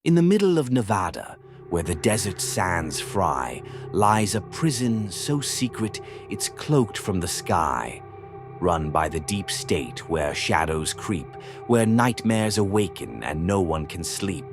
In the middle of Nevada, where the desert sands fry, lies a prison so secret it's cloaked from the sky. Run by the deep state where shadows creep, where nightmares awaken and no one can sleep.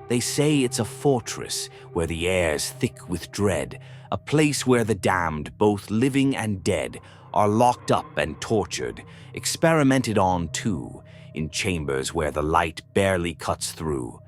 They say it's a fortress where the air's thick with dread, a place where the damned, both living and dead, are locked up and tortured, experimented on too, in chambers where the light barely cuts through.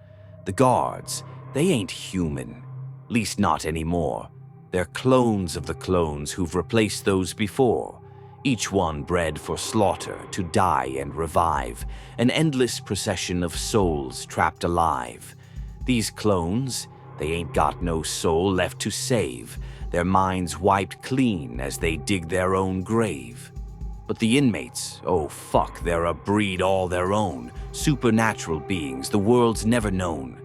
The guards, they ain't human, least not anymore. They're clones of the clones who've replaced those before. Each one bred for slaughter, to die and revive, an endless procession of souls trapped alive. These clones, they ain't got no soul left to save, their minds wiped clean as they dig their own grave. But the inmates, oh fuck, they're a breed all their own, supernatural beings the world's never known.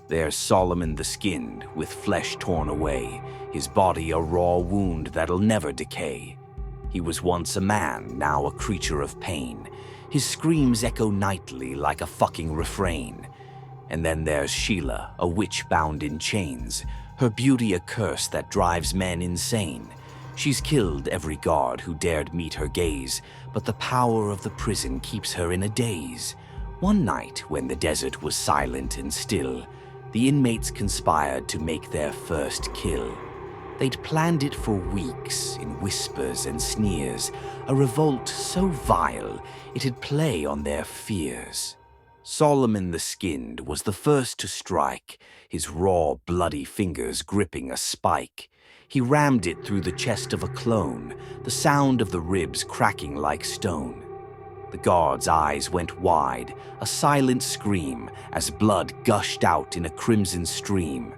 There's Solomon the Skinned, with flesh torn away, his body a raw wound that'll never decay. He was once a man, now a creature of pain. His screams echo nightly like a fucking refrain. And then there's Sheila, a witch bound in chains, her beauty a curse that drives men insane. She's killed every guard who dared meet her gaze, but the power of the prison keeps her in a daze. One night, when the desert was silent and still, the inmates conspired to make their first kill. They'd planned it for weeks, in whispers and sneers, a revolt so vile it'd play on their fears. Solomon the Skinned was the first to strike, his raw, bloody fingers gripping a spike. He rammed it through the chest of a clone, the sound of the ribs cracking like stone. The guard's eyes went wide, a silent scream, as blood gushed out in a crimson stream.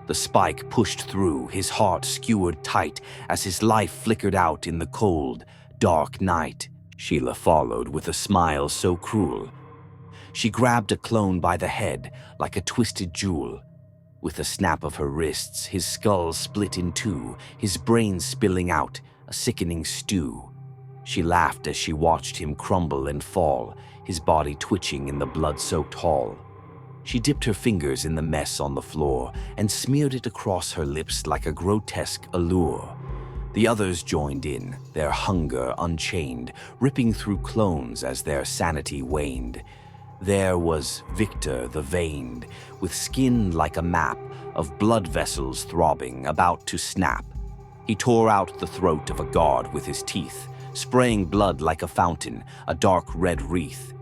The spike pushed through, his heart skewered tight, as his life flickered out in the cold, dark night. Sheila followed with a smile so cruel. She grabbed a clone by the head, like a twisted jewel. With a snap of her wrists, his skull split in two, his brain spilling out, a sickening stew. She laughed as she watched him crumble and fall, his body twitching in the blood-soaked hall. She dipped her fingers in the mess on the floor and smeared it across her lips like a grotesque allure. The others joined in, their hunger unchained, ripping through clones as their sanity waned. There was Victor the Veined, with skin like a map of blood vessels throbbing, about to snap. He tore out the throat of a guard with his teeth, spraying blood like a fountain, a dark red wreath.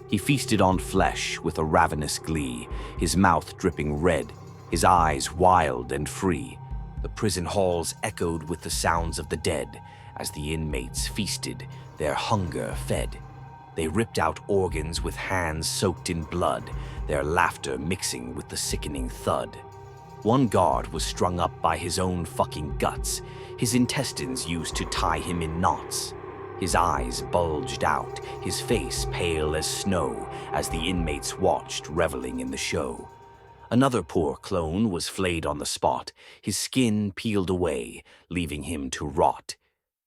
He feasted on flesh with a ravenous glee, his mouth dripping red, his eyes wild and free. The prison halls echoed with the sounds of the dead, as the inmates feasted, their hunger fed. They ripped out organs with hands soaked in blood, their laughter mixing with the sickening thud. One guard was strung up by his own fucking guts, his intestines used to tie him in knots. His eyes bulged out, his face pale as snow, as the inmates watched, reveling in the show. Another poor clone was flayed on the spot, his skin peeled away, leaving him to rot.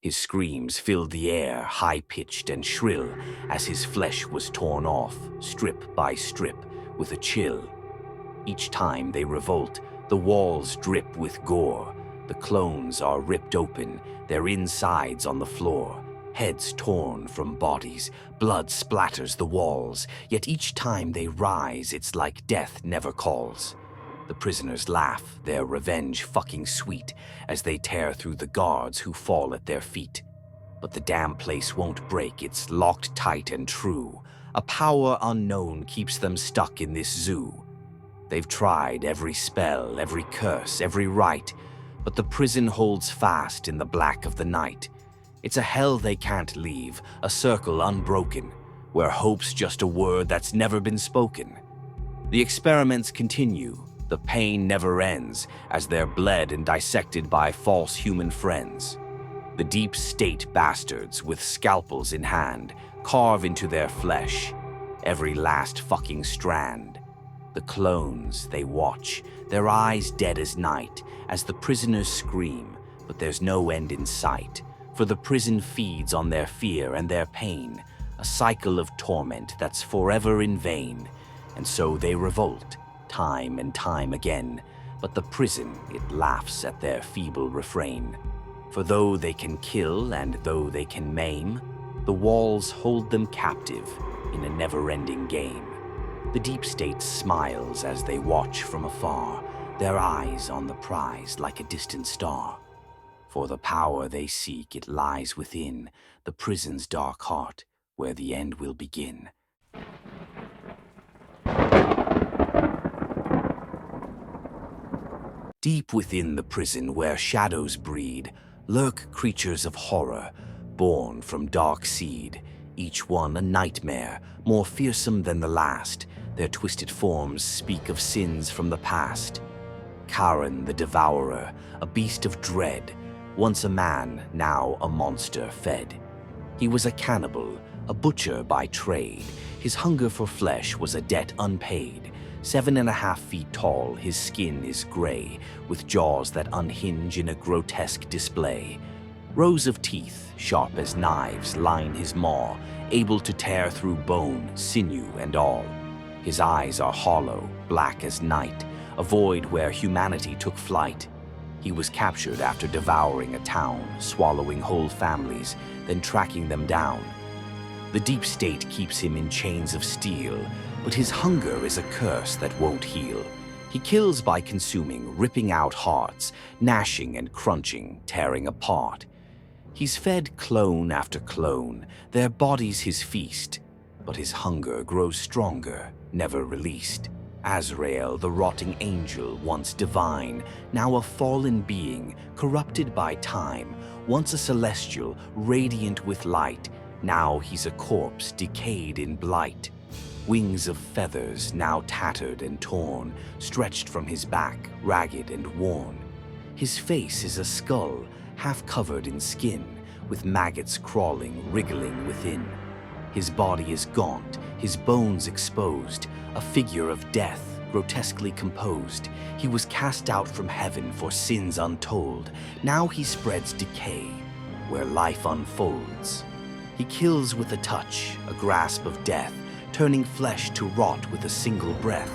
His screams filled the air, high-pitched and shrill, as his flesh was torn off, strip by strip, with a chill. Each time they revolt, the walls drip with gore. The clones are ripped open, their insides on the floor. Heads torn from bodies, blood splatters the walls, yet each time they rise, it's like death never calls. The prisoners laugh, their revenge fucking sweet, as they tear through the guards who fall at their feet. But the damn place won't break, it's locked tight and true. A power unknown keeps them stuck in this zoo. They've tried every spell, every curse, every rite, but the prison holds fast in the black of the night. It's a hell they can't leave, a circle unbroken, where hope's just a word that's never been spoken. The experiments continue, the pain never ends, as they're bled and dissected by false human friends. The deep state bastards, with scalpels in hand, carve into their flesh every last fucking strand. The clones, they watch, their eyes dead as night, as the prisoners scream, but there's no end in sight. For the prison feeds on their fear and their pain, a cycle of torment that's forever in vain. And so they revolt, time and time again, but the prison, it laughs at their feeble refrain. For though they can kill and though they can maim, the walls hold them captive in a never-ending game. The deep state smiles as they watch from afar, their eyes on the prize like a distant star. For the power they seek, it lies within the prison's dark heart, where the end will begin. Deep within the prison where shadows breed, lurk creatures of horror, born from dark seed, each one a nightmare, more fearsome than the last. Their twisted forms speak of sins from the past. Charon the Devourer, a beast of dread, once a man, now a monster fed. He was a cannibal, a butcher by trade. His hunger for flesh was a debt unpaid. 7.5 feet tall, his skin is gray, with jaws that unhinge in a grotesque display. Rows of teeth, sharp as knives, line his maw, able to tear through bone, sinew, and all. His eyes are hollow, black as night, a void where humanity took flight. He was captured after devouring a town, swallowing whole families, then tracking them down. The deep state keeps him in chains of steel, but his hunger is a curse that won't heal. He kills by consuming, ripping out hearts, gnashing and crunching, tearing apart. He's fed clone after clone, their bodies his feast, but his hunger grows stronger, never released. Azrael, the rotting angel, once divine, now a fallen being, corrupted by time, once a celestial, radiant with light, now he's a corpse decayed in blight. Wings of feathers, now tattered and torn, stretched from his back, ragged and worn. His face is a skull, half covered in skin, with maggots crawling, wriggling within. His body is gaunt, his bones exposed, a figure of death, grotesquely composed. He was cast out from heaven for sins untold. Now he spreads decay, where life unfolds. He kills with a touch, a grasp of death, turning flesh to rot with a single breath.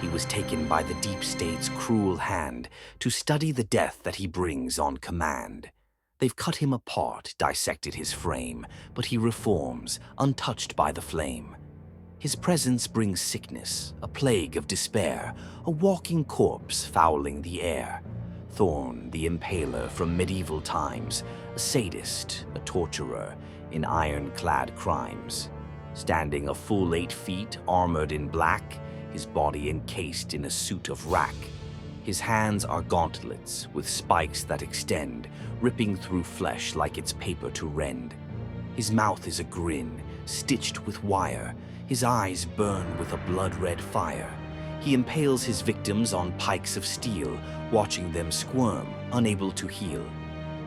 He was taken by the deep state's cruel hand to study the death that he brings on command. They've cut him apart, dissected his frame, but he reforms, untouched by the flame. His presence brings sickness, a plague of despair, a walking corpse fouling the air. Thorn, the impaler from medieval times, a sadist, a torturer, in ironclad crimes. Standing a full 8 feet, armored in black, his body encased in a suit of wrack. His hands are gauntlets with spikes that extend, ripping through flesh like it's paper to rend. His mouth is a grin, stitched with wire. His eyes burn with a blood-red fire. He impales his victims on pikes of steel, watching them squirm, unable to heal.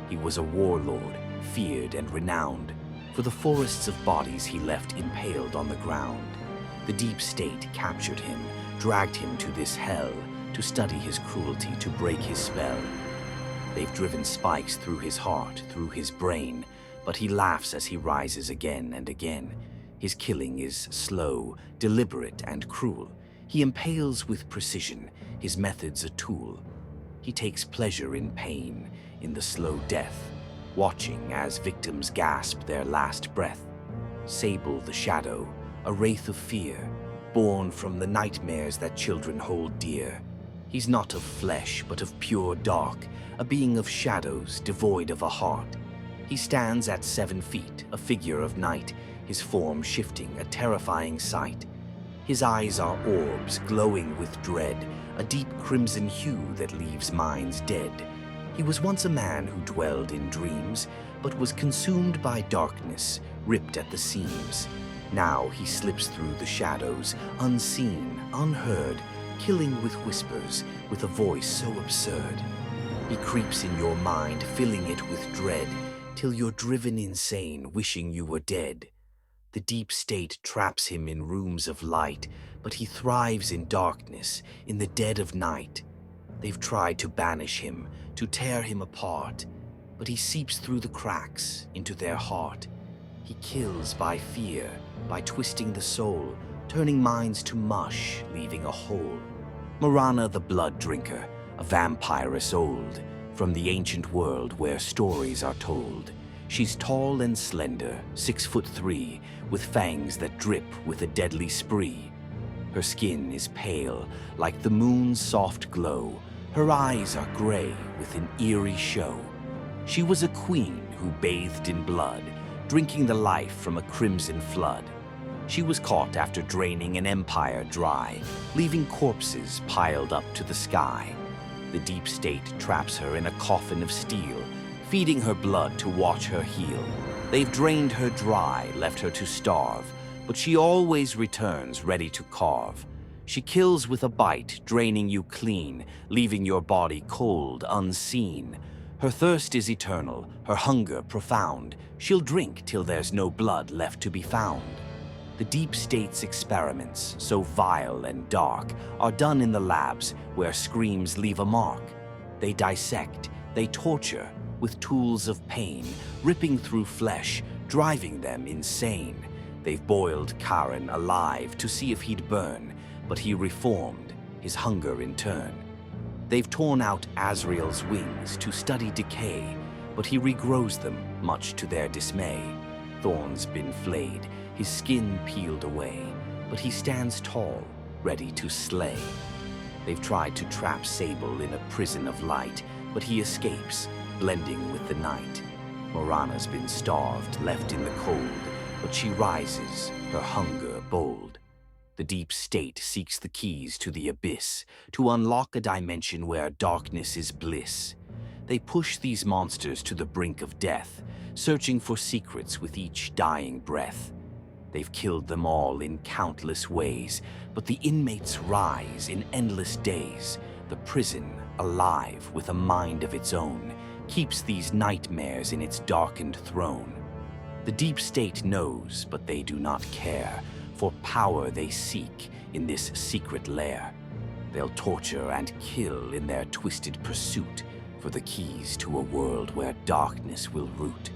He was a warlord, feared and renowned, for the forests of bodies he left impaled on the ground. The deep state captured him, dragged him to this hell, to study his cruelty, to break his spell. They've driven spikes through his heart, through his brain, but he laughs as he rises again and again. His killing is slow, deliberate, and cruel. He impales with precision, his methods a tool. He takes pleasure in pain, in the slow death, watching as victims gasp their last breath. Sable the shadow, a wraith of fear, born from the nightmares that children hold dear. He's not of flesh, but of pure dark, a being of shadows, devoid of a heart. He stands at 7 feet, a figure of night, his form shifting, a terrifying sight. His eyes are orbs, glowing with dread, a deep crimson hue that leaves minds dead. He was once a man who dwelled in dreams, but was consumed by darkness, ripped at the seams. Now he slips through the shadows, unseen, unheard, killing with whispers, with a voice so absurd. He creeps in your mind, filling it with dread, till you're driven insane, wishing you were dead. The deep state traps him in rooms of light, but he thrives in darkness, in the dead of night. They've tried to banish him, to tear him apart, but he seeps through the cracks into their heart. He kills by fear, by twisting the soul, turning minds to mush, leaving a hole. Morana the Blood Drinker, a vampiress old, from the ancient world where stories are told. She's tall and slender, 6'3", with fangs that drip with a deadly spree. Her skin is pale, like the moon's soft glow. Her eyes are gray with an eerie show. She was a queen who bathed in blood, drinking the life from a crimson flood. She was caught after draining an empire dry, leaving corpses piled up to the sky. The deep state traps her in a coffin of steel, feeding her blood to watch her heal. They've drained her dry, left her to starve, but she always returns ready to carve. She kills with a bite, draining you clean, leaving your body cold, unseen. Her thirst is eternal, her hunger profound. She'll drink till there's no blood left to be found. The deep state's experiments, so vile and dark, are done in the labs where screams leave a mark. They dissect, they torture, with tools of pain, ripping through flesh, driving them insane. They've boiled Karen alive to see if he'd burn, but he reformed, his hunger in turn. They've torn out Azrael's wings to study decay, but he regrows them, much to their dismay. Thorns been flayed, his skin peeled away, but he stands tall, ready to slay. They've tried to trap Sable in a prison of light, but he escapes, blending with the night. Morana's been starved, left in the cold, but she rises, her hunger bold. The deep state seeks the keys to the abyss, to unlock a dimension where darkness is bliss. They push these monsters to the brink of death, searching for secrets with each dying breath. They've killed them all in countless ways, but the inmates rise in endless days. The prison, alive with a mind of its own, keeps these nightmares in its darkened throne. The deep state knows, but they do not care, for power they seek in this secret lair. They'll torture and kill in their twisted pursuit for the keys to a world where darkness will root.